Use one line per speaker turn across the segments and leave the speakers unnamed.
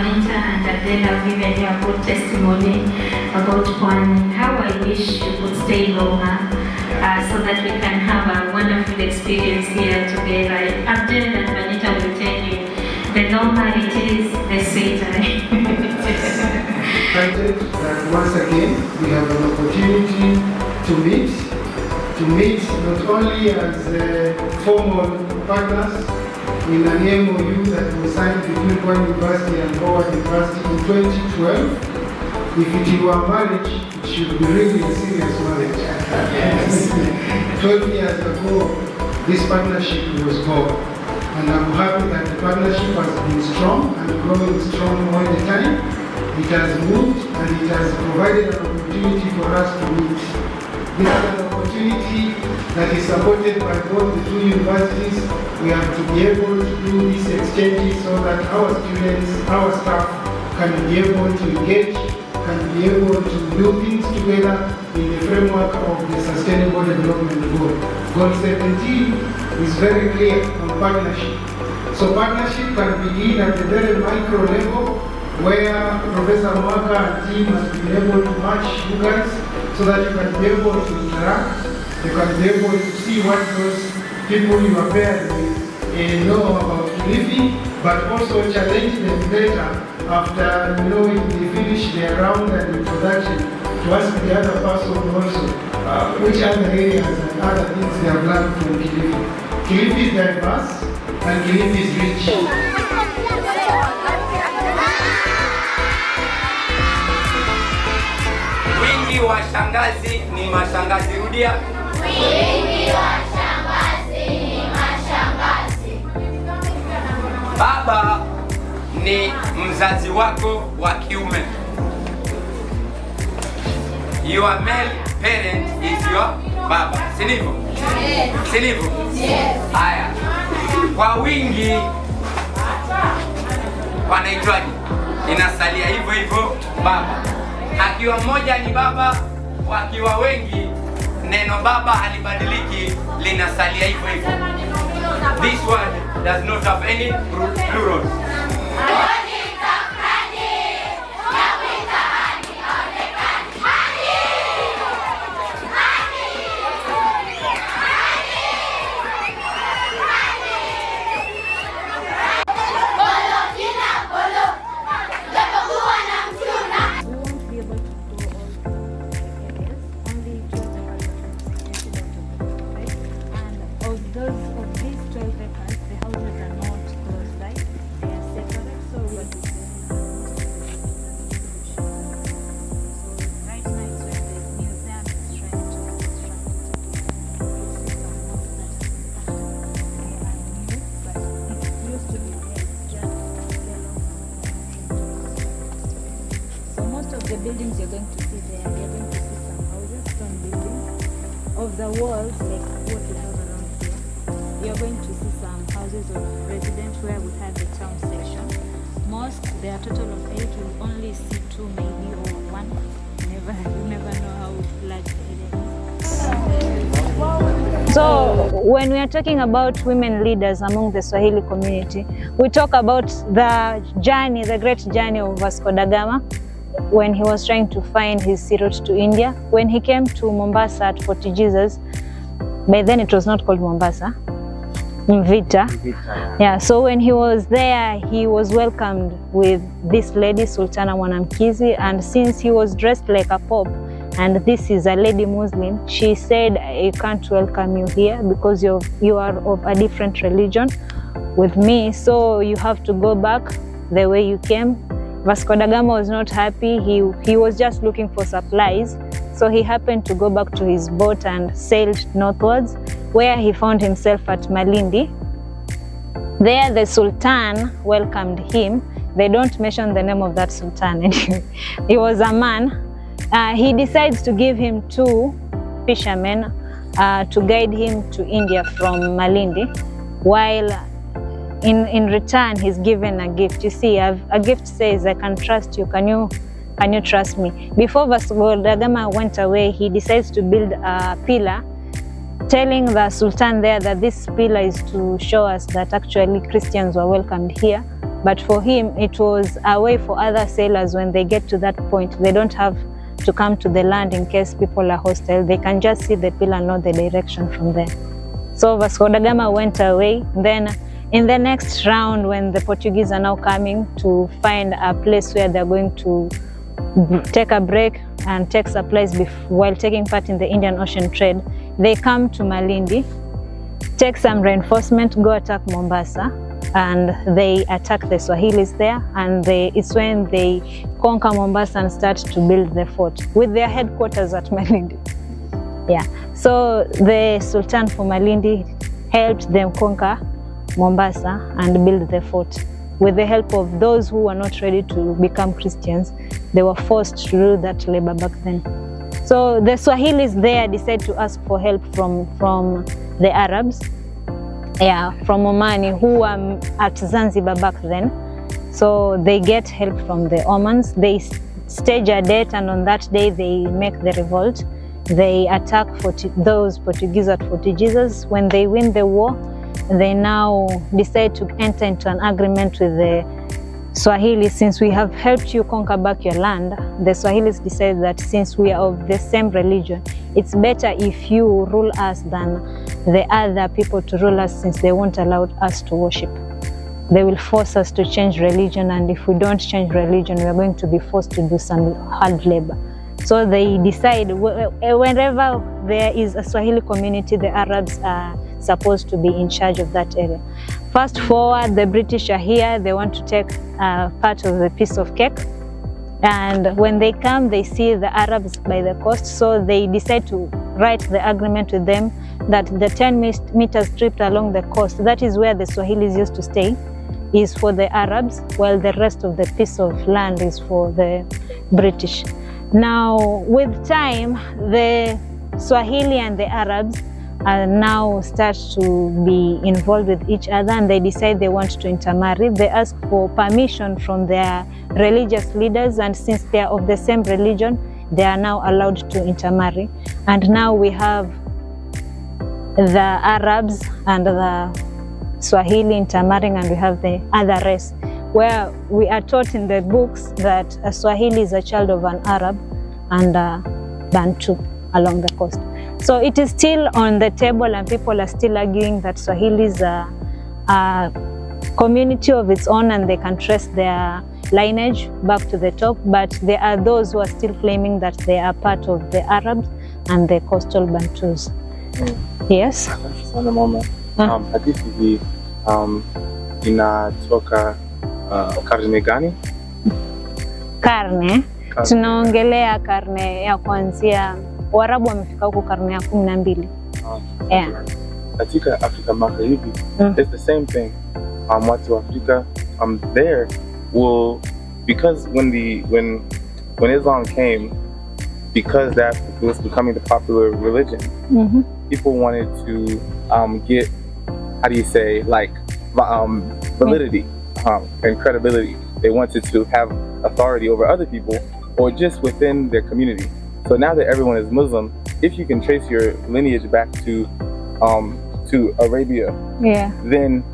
Juanita and Adele have given their good testimony about Juan. How I wish you could stay longer so that we can have a wonderful experience here together. Adele and Juanita will tell you, the longer it is, the sweeter.
That once again we have an opportunity to meet not only as formal partners in an MOU that was signed between One University and Howard University in 2012. If it were marriage, it should be really a serious marriage. Yes. 12 years ago, this partnership was born. And I'm happy that the partnership has been strong and growing strong all the time. It has moved and it has provided an opportunity for us to meet. This is an opportunity that is supported by both the two universities. We have to be able to do these exchanges so that our students, our staff can be able to engage, can be able to do things together in the framework of the Sustainable Development Goal. Goal 17 is very clear on partnership. So partnership can begin at the very micro level where Professor Mwaka and team has been able to match you guys so that you can be able to interact, you can be able to see what those people you are paired with know about Kilifi, but also challenge them better after they finish their round and introduction to ask the other person also which other areas and other things they have learned from Kilifi. Kilifi is diverse and Kilifi is rich.
Wingi wa shangazi ni mashangazi. Rudia. Wingi wa shangazi ni mashangazi. Baba ni mzazi wako wa kiume. Your male parent is your baba. Si ndivyo? Yes. Si ndivyo? Yes. Haya. Kwa wingi wanaitwaje? Inasalia hivyo hivyo baba. Akiwa mmoja ni baba, wakiwa wengi neno baba halibadiliki, linasalia hivyo hivyo. This word does not have any plurals.
The buildings you're going to see there, you're going to see some houses, stone buildings. Of the walls, like what we have around here, you're going to see some houses of residents where we have the town section. Most, there are a total of 8, you'll only see 2 maybe or 1. You never know how large the area is. So when we are talking about women leaders among the Swahili community, we talk about the journey, the great journey of Vasco da Gama, when he was trying to find his sea route to India. When he came to Mombasa at Fort Jesus, by then it was not called Mombasa, Mvita. Yeah, so when he was there, he was welcomed with this lady, Sultana Mwanamkizi, and since he was dressed like a pope, and this is a lady Muslim, she said, I can't welcome you here because you are of a different religion with me, so you have to go back the way you came. Vasco da Gama was not happy. He was just looking for supplies. So he happened to go back to his boat and sailed northwards, where he found himself at Malindi. There the Sultan welcomed him. They don't mention the name of that Sultan anyway. He was a man. He decides to give him 2 fishermen to guide him to India from Malindi, while in return he's given a gift. You see, a gift says, I can trust you. Can you trust me? Before Vasco da Gama went away, he decides to build a pillar, telling the Sultan there that this pillar is to show us that actually Christians were welcomed here But for him, it was a way for other sailors when they get to that point. They don't have to come to the land in case people are hostile. They can just see the pillar and know the direction from there. So Vasco da Gama went away. Then in the next round, when the Portuguese are now coming to find a place where they're going to take a break and take supplies while taking part in the Indian Ocean trade, they come to Malindi, take some reinforcement, go attack Mombasa, and they attack the Swahilis there, and it's when they conquer Mombasa and start to build the fort with their headquarters at Malindi. Yeah, so the Sultan for Malindi helped them conquer Mombasa and build the fort. With the help of those who were not ready to become Christians, they were forced to do that labor back then. So the Swahilis there decided to ask for help from the Arabs, from Omani, who were at Zanzibar back then. So they get help from the Omans. They stage a date, and on that day they make the revolt. They attack those Portuguese at Fort Jesus. When they win the war, they now decide to enter into an agreement with the Swahili. Since we have helped you conquer back your land, the Swahilis decide that since we are of the same religion, it's better if you rule us than the other people to rule us, since they won't allow us to worship. They will force us to change religion, and if we don't change religion, we are going to be forced to do some hard labor. So they decide whenever there is a Swahili community, the Arabs are supposed to be in charge of that area. Fast forward, the British are here. They want to take part of the piece of cake. And when they come, they see the Arabs by the coast. So they decide to write the agreement with them that the 10 meter strip along the coast, that is where the Swahilis used to stay, is for the Arabs, while the rest of the piece of land is for the British. Now, with time, the Swahili and the Arabs now start to be involved with each other, and they decide they want to intermarry. They ask for permission from their religious leaders, and since they are of the same religion, they are now allowed to intermarry. And now we have the Arabs and the Swahili intermarrying, and we have the other race, where we are taught in the books that a Swahili is a child of an Arab and a Bantu along the coast. So it is still on the table, and people are still arguing that Swahili is a community of its own, and they can trace their lineage back to the top, but there are those who are still claiming that they are part of the Arabs and the coastal Bantus. Yes?
Sana mama, hadithi hii inatoka karne gani?
Karne. Tunaongelea karne ya kuanzia Waarabu wamefika huko karne ya 12. Yeah.
Katika Afrika Magharibi, it's the same thing. Watu wa Afrika there will, because when Islam came, because that was becoming the popular religion, people wanted to get, how do you say, like validity and credibility. They wanted to have authority over other people or just within their community. So now that everyone is Muslim, if you can trace your lineage back to Arabia, then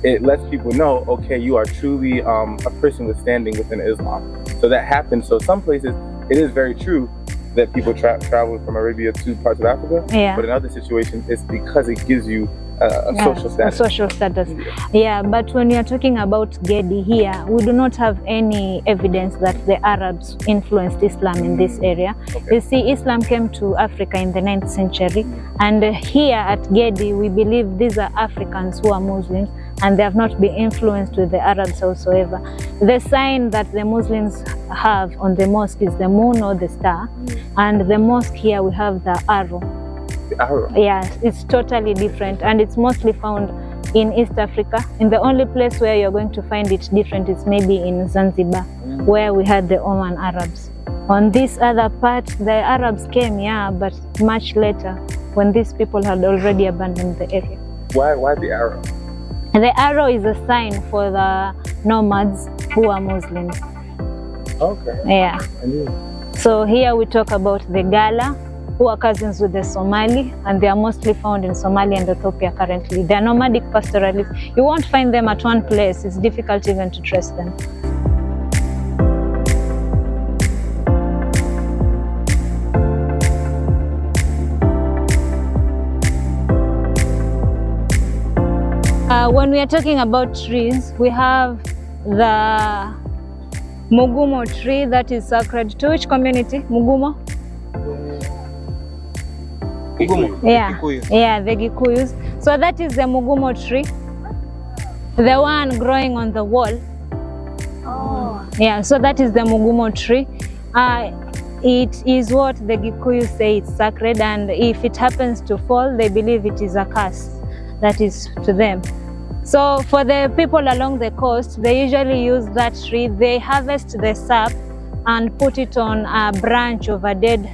it lets people know, okay, you are truly a person with standing within Islam. So that happens. So some places, it is very true that people travel from Arabia to parts of Africa, but in other situations, it's because it gives you a social status.
A social status. Yeah, but when we are talking about Gedi here, we do not have any evidence that the Arabs influenced Islam in this area. You see, Islam came to Africa in the 9th century, and here at Gedi, we believe these are Africans who are Muslims, and they have not been influenced with the Arabs whatsoever. The sign that the Muslims have on the mosque is the moon or the star, and the mosque here we have the arrow. Yes, it's totally different, and it's mostly found in East Africa. And the only place where you're going to find it different is maybe in Zanzibar, where we had the Oman Arabs. On this other part, the Arabs came, but much later, when these people had already abandoned the area.
Why the arrow?
The arrow is a sign for the nomads who are Muslims.
Okay.
Yeah. So here we talk about the gala, who are cousins with the Somali, and they are mostly found in Somalia and Ethiopia currently. They are nomadic pastoralists. You won't find them at one place. It's difficult even to trace them. When we are talking about trees, we have the Mugumo tree that is sacred to which community? Mugumo? Yeah, the Gikuyus. So that is the Mugumo tree, the one growing on the wall. Oh. Yeah, so that is the Mugumo tree. It is what the Gikuyu say it's sacred, and if it happens to fall, they believe it is a curse that is to them. So for the people along the coast, they usually use that tree. They harvest the sap and put it on a branch of a dead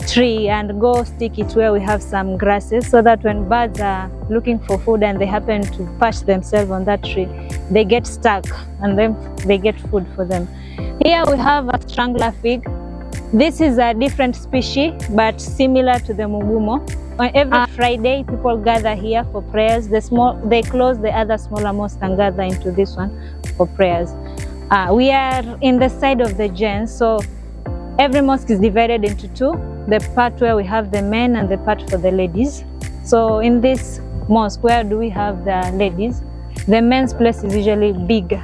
tree and go stick it where we have some grasses, so that when birds are looking for food and they happen to perch themselves on that tree, they get stuck and then they get food for them. Here we have a strangler fig. This is a different species but similar to the Mugumo. On every Friday, people gather here for prayers. They close the other smaller mosque and gather into this one for prayers. We are in the side of the gens, so every mosque is divided into two. The part where we have the men and the part for the ladies. So in this mosque, where do we have the ladies? The men's place is usually bigger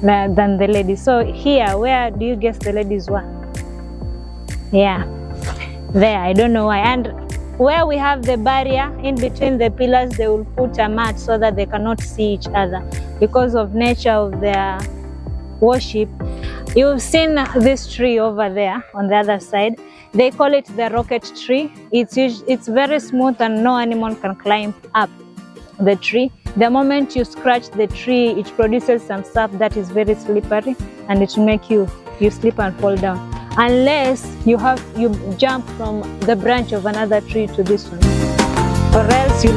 than the ladies. So here, where do you guess the ladies were? Yeah, there, I don't know why. And where we have the barrier in between the pillars, they will put a mat so that they cannot see each other because of nature of their worship. You've seen this tree over there on the other side. They call it the rocket tree. It's very smooth and no animal can climb up the tree. The moment you scratch the tree, it produces some sap that is very slippery, and it will make you slip and fall down. Unless you jump from the branch of another tree to this one, or else you